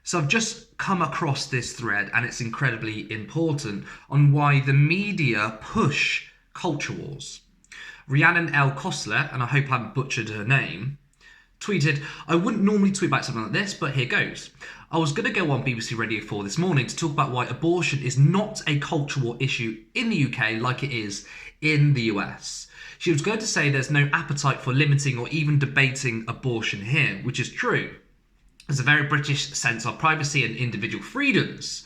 So I've just come across this thread, and it's incredibly important, on why the media push culture wars. Rhiannon L. Kostler, and I hope I haven't butchered her name, tweeted, "I wouldn't normally tweet about something like this, but here goes. I was going to go on BBC Radio 4 this morning to talk about why abortion is not a culture war issue in the UK like it is in the US. She was going to say there's no appetite for limiting or even debating abortion here, which is true. There's a very British sense of privacy and individual freedoms.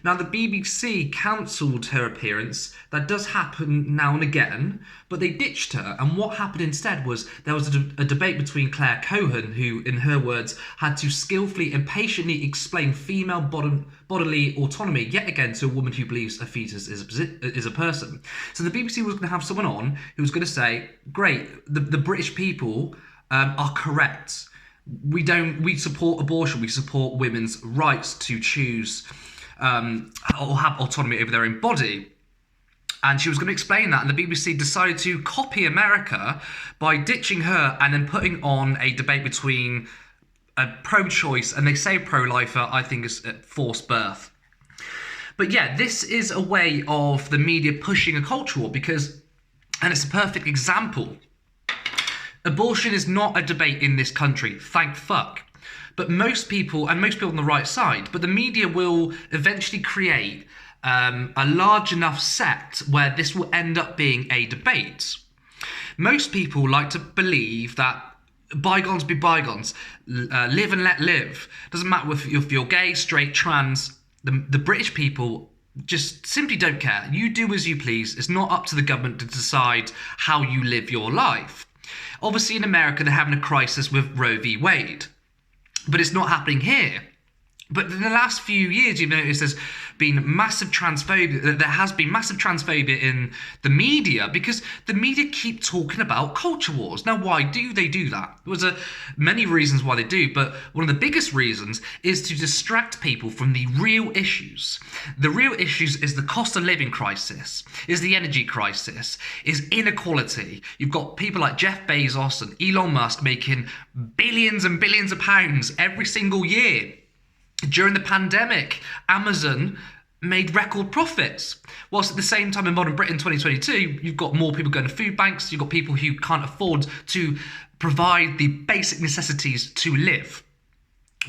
Now, the BBC cancelled her appearance. That does happen now and again, but they ditched her. And what happened instead was there was a debate between Claire Cohen, who, in her words, had to skillfully and patiently explain female bodily autonomy yet again to a woman who believes a fetus is a person. So the BBC was going to have someone on who was going to say, great, the British people are correct. We support abortion. We support women's rights to choose or have autonomy over their own body. And she was going to explain that, and the BBC decided to copy America by ditching her and then putting on a debate between a pro-choice, and they say pro-lifer, I think is forced birth. But yeah, this is a way of the media pushing a culture war because, and it's a perfect example, abortion is not a debate in this country, thank fuck. But most people, and most people on the right side, but the media will eventually create a large enough sect where this will end up being a debate. Most people like to believe that bygones be bygones, live and let live. Doesn't matter if you're gay, straight, trans. The British people just simply don't care. You do as you please. It's not up to the government to decide how you live your life. Obviously, in America, they're having a crisis with Roe v. Wade. But it's not happening here. But in the last few years, you've noticed there's been massive transphobia. There has been massive transphobia in the media because the media keep talking about culture wars. Now, why do they do that? There's many reasons why they do, but one of the biggest reasons is to distract people from the real issues. The real issues is the cost of living crisis, is the energy crisis, is inequality. You've got people like Jeff Bezos and Elon Musk making billions and billions of pounds every single year. During the pandemic, Amazon made record profits. Whilst at the same time in modern Britain 2022, you've got more people going to food banks, you've got people who can't afford to provide the basic necessities to live.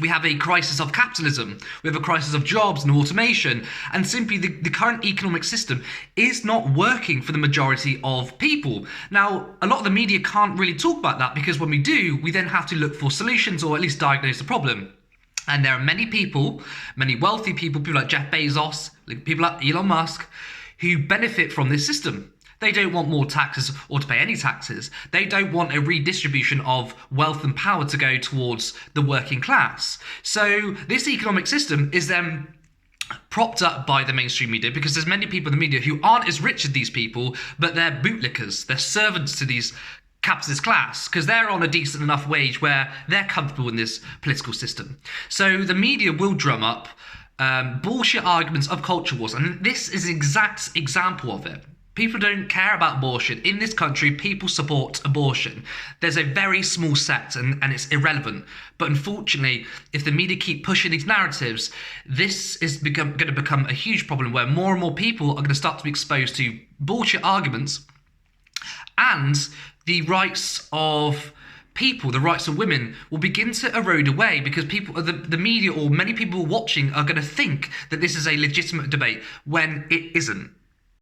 We have a crisis of capitalism, we have a crisis of jobs and automation, and simply the current economic system is not working for the majority of people. Now, a lot of the media can't really talk about that because when we do, we then have to look for solutions or at least diagnose the problem. And there are many people, many wealthy people like Jeff Bezos, people like Elon Musk, who benefit from this system. They don't want more taxes or to pay any taxes. They don't want a redistribution of wealth and power to go towards the working class. So this economic system is then propped up by the mainstream media because there's many people in the media who aren't as rich as these people, but they're bootlickers, they're servants to these capitalist class because they're on a decent enough wage where they're comfortable in this political system. So the media will drum up bullshit arguments of culture wars, and this is an exact example of it. People don't care about abortion. In this country, people support abortion. There's a very small sect and it's irrelevant. But unfortunately, if the media keep pushing these narratives, this is going to become a huge problem where more and more people are going to start to be exposed to bullshit arguments, and the rights of people, the rights of women, will begin to erode away because people, the media or many people watching are going to think that this is a legitimate debate when it isn't.